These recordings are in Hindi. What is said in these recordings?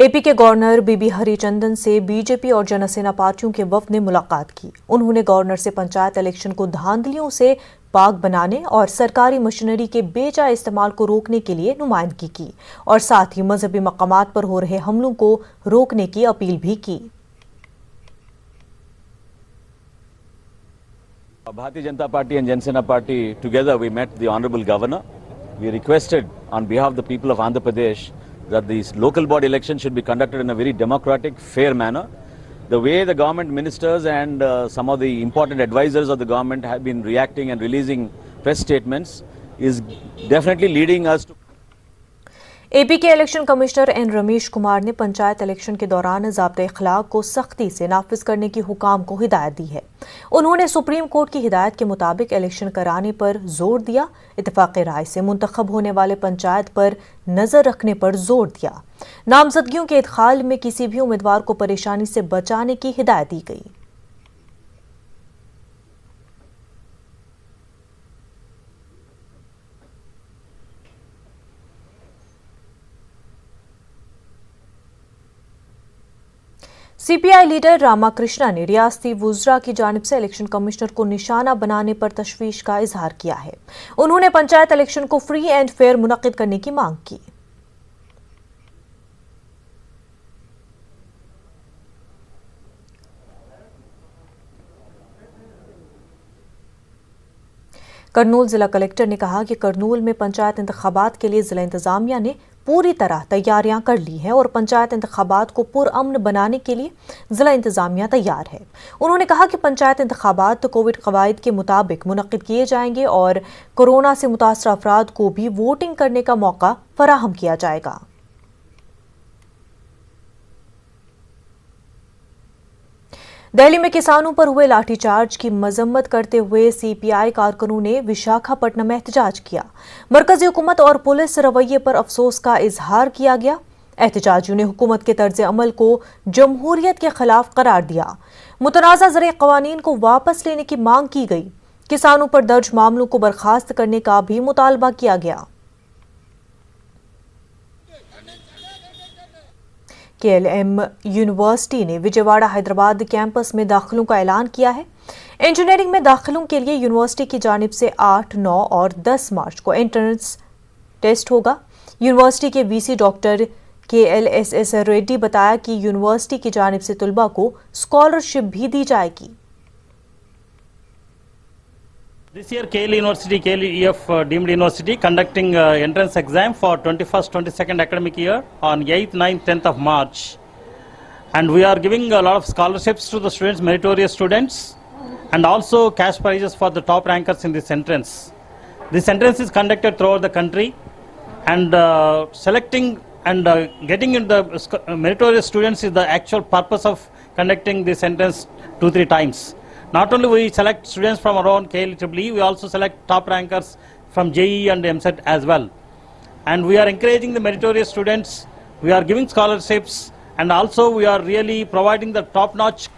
एपी के गवर्नर बीबी हरिचंदन से बीजेपी और जनसेना पार्टियों के वफ्द ने मुलाकात की। उन्होंने गवर्नर से पंचायत इलेक्शन को धांधलियों से पाक बनाने और सरकारी मशीनरी के बेजा इस्तेमाल को रोकने के लिए नुमाइंदगी की और साथ ही मजहबी मकामात पर हो रहे हमलों को रोकने की अपील भी की। Bharatiya Janata Party and Jansena Party together we met the Honorable Governor. We requested on behalf of the people of Andhra Pradesh that these local body elections should be conducted in a very democratic, fair manner. The way the government ministers and some of the important advisors of the government have been reacting and releasing press statements is definitely leading us to AP के election commissioner N Ramesh Kumar ने पंचायत इलेक्शन के दौरान ज़ाब्ते इखलाक को सख्ती से नाफिज करने की हुकाम को हिदायत दी है। उन्होंने सुप्रीम कोर्ट की हिदायत के मुताबिक इलेक्शन कराने पर जोर दिया। इत्तेफाक़ी राय से मुंतखब होने वाले पंचायत पर नजर रखने पर जोर दिया। नामजदगियों के इदखाल में किसी भी उम्मीदवार को परेशानी से बचाने की हिदायत दी गई। सीपीआई लीडर रामाकृष्णा ने रियासती वुज़रा की जानिब से इलेक्शन कमिश्नर को निशाना बनाने पर तशवीश का इजहार किया है। उन्होंने पंचायत इलेक्शन को फ्री एंड फेयर मुनक्किद करने की मांग की। करनूल जिला कलेक्टर ने कहा कि करनूल में पंचायत इंतखाबात के लिए जिला इंतजामिया ने पूरी तरह तैयारियां कर ली हैं और पंचायत इंतखाबात को पुरअमन बनाने के लिए जिला इंतजामिया तैयार है। उन्होंने कहा कि पंचायत इंतखाबात कोविड कवायद के मुताबिक मुनक्किद किए जाएंगे और कोरोना से मुतासर अफराद को भी वोटिंग करने का मौका फराहम किया जाएगा। दिल्ली में किसानों पर हुए लाठीचार्ज की मजम्मत करते हुए सीपीआई कारकुनों ने विशाखापट्टनम में एहतजाज किया। मरकजी हुकूमत और पुलिस रवैये पर अफसोस का इजहार किया गया। एहतजाजियों ने हुकूमत के तर्ज अमल को जमहूरियत के खिलाफ करार दिया। मुतनाज़ा ज़रई क़वानीन को वापस लेने की मांग की गई। किसानों पर दर्ज मामलों को बर्खास्त करने का भी मुतालबा किया गया। केएलएम यूनिवर्सिटी ने विजयवाड़ा हैदराबाद कैंपस में दाखिलों का ऐलान किया है। इंजीनियरिंग में दाखिलों के लिए यूनिवर्सिटी की जानिब से 8, 9 और 10 मार्च को एंट्रेंस टेस्ट होगा। यूनिवर्सिटी के वीसी डॉक्टर KLSS रेड्डी बताया कि यूनिवर्सिटी की जानिब से तुलबा को स्कॉलरशिप भी दी जाएगी। This year, KLEF deemed university conducting entrance exam for 21st-22nd academic year on 8th, 9th, 10th of March. And we are giving a lot of scholarships to the students, meritorious students, and also cash prizes for the top rankers in this entrance. This entrance is conducted throughout the country, and selecting and getting in the meritorious students is the actual purpose of conducting this entrance 2-3 times. Not only we select students from around KLEE, we also select top rankers from JEE and MSET as well. And we are encouraging the meritorious students, we are giving scholarships, and also we are really providing the top-notch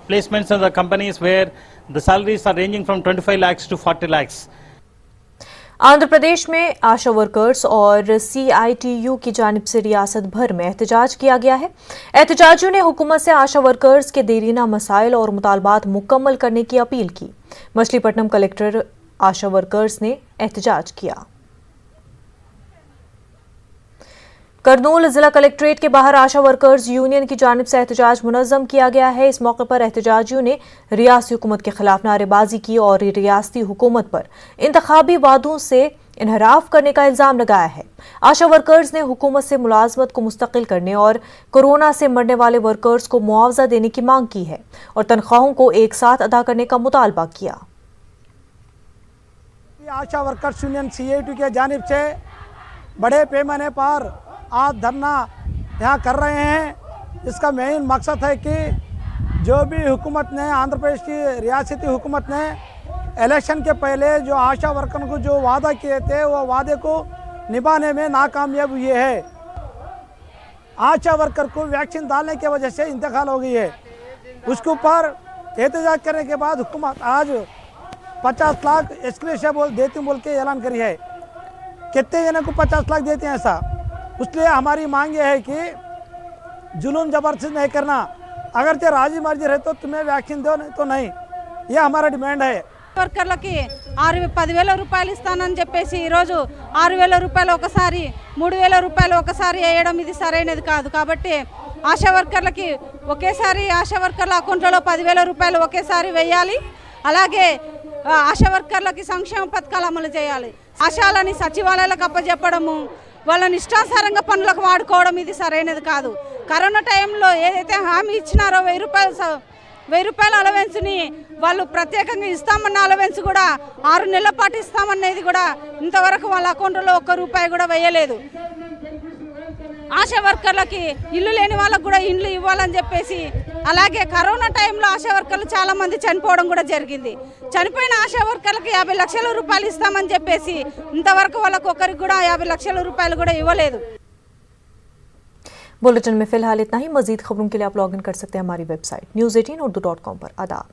placements in the companies where the salaries are ranging from 25 lakhs to 40 lakhs. Andhra Pradesh में आशा वर्कर्स और CITU की जानिब से रियासत भर में एहतजाज किया गया है। एहतजाजियों ने हुकूमत से आशा वर्कर्स के देरीना मसाइल और मुतालबात मुकम्मल करने की अपील की। मछलीपट्टनम कलेक्टर आशा वर्कर्स ने एहतजाज किया। करनूल जिला कलेक्ट्रेट के बाहर आशा वर्कर्स यूनियन की जानिब से एहतजाज मुनज़्ज़म किया गया है। इस मौके पर एहतजाजियों ने रियासती हुकूमत के खिलाफ नारेबाजी की और रियासती हुकूमत पर इंतखाबी वादों से इनहराफ करने का इल्जाम लगाया है। आशा वर्कर्स ने हुकूमत से मुलाजमत को मुस्तकिल करने और कोरोना से मरने वाले वर्कर्स को मुआवजा देने की मांग की है और तनख्वाहों को एक साथ अदा करने का मुतालबा किया। आशा वर्कर्स यूनियन CITU के जानिब से बड़े पैमाने पर आज धरना यहाँ कर रहे हैं। इसका मेन मकसद है कि जो भी हुकूमत ने, आंध्र प्रदेश की रियासती हुकूमत ने इलेक्शन के पहले जो आशा वर्कर को जो वादा किए थे वो वादे को निभाने में नाकामयाब हुए है। आशा वर्कर को वैक्सीन डालने की वजह से इंतकाल हो गई है। उसके ऊपर एहतजाज करने के बाद हुकूमत आज 50 लाख एस्केलेशन देती बोल के ऐलान करी है। कितने जने को 50 लाख देते हैं ऐसा? इसलिए हमारी मांग ये है कि जुलूम जबरदस्ती नहीं करना। अगर ते राजी मर्जी रहे तो तुम्हें वैक्सीन दो, नहीं तो नहीं। ये हमारा डिमांड है। వర్కర్లకి 10,000 రూపాయలు ఇస్తానని చెప్పేసి ఈరోజు 6,000 రూపాయలు ఒకసారి 3,000 రూపాయలు ఒకసారి వేయడం ఇది సరైనది కాదు. కాబట్టి ఆశా వర్కర్లకి ఒకేసారి ఆశా వర్కర్ల అకౌంట్లలో 10,000 రూపాయలు ఒకేసారి వేయాలి. అలాగే ఆశా వర్కర్లకి సంక్షేమ పథకాలు అమలు చేయాలి. ఆశాలని సచివాలయాలకు అప్పచెప్పడము, వాళ్ళని ఇష్టానుసారంగా పనులకు వాడుకోవడం ఇది సరైనది కాదు. కరోనా టైంలో ఏదైతే హామీ ఇచ్చినారో 1,000 రూపాయల అలవెన్స్ని వాళ్ళు ప్రత్యేకంగా ఇస్తామన్న అలవెన్స్ కూడా 6 నెలల పాటు ఇస్తామనేది కూడా ఇంతవరకు వాళ్ళ అకౌంట్లో 1 రూపాయి కూడా వేయలేదు. ఆశా వర్కర్లకి ఇల్లు లేని వాళ్ళకు కూడా ఇండ్లు ఇవ్వాలని చెప్పేసి, అలాగే కరోనా టైంలో ఆశా వర్కర్లు చాలామంది చనిపోవడం కూడా జరిగింది. చనిపోయిన ఆశా వర్కర్లకి 50 లక్షల రూపాయలు ఇస్తామని చెప్పేసి ఇంతవరకు వాళ్ళకు ఒకరికి కూడా 50 లక్షల రూపాయలు కూడా ఇవ్వలేదు. बुलेटिन में फिलहाल इतना ही। मजीद खबरों के लिए आप लॉग इन कर सकते हैं हमारी वेबसाइट news18urdu.com पर। आदाब।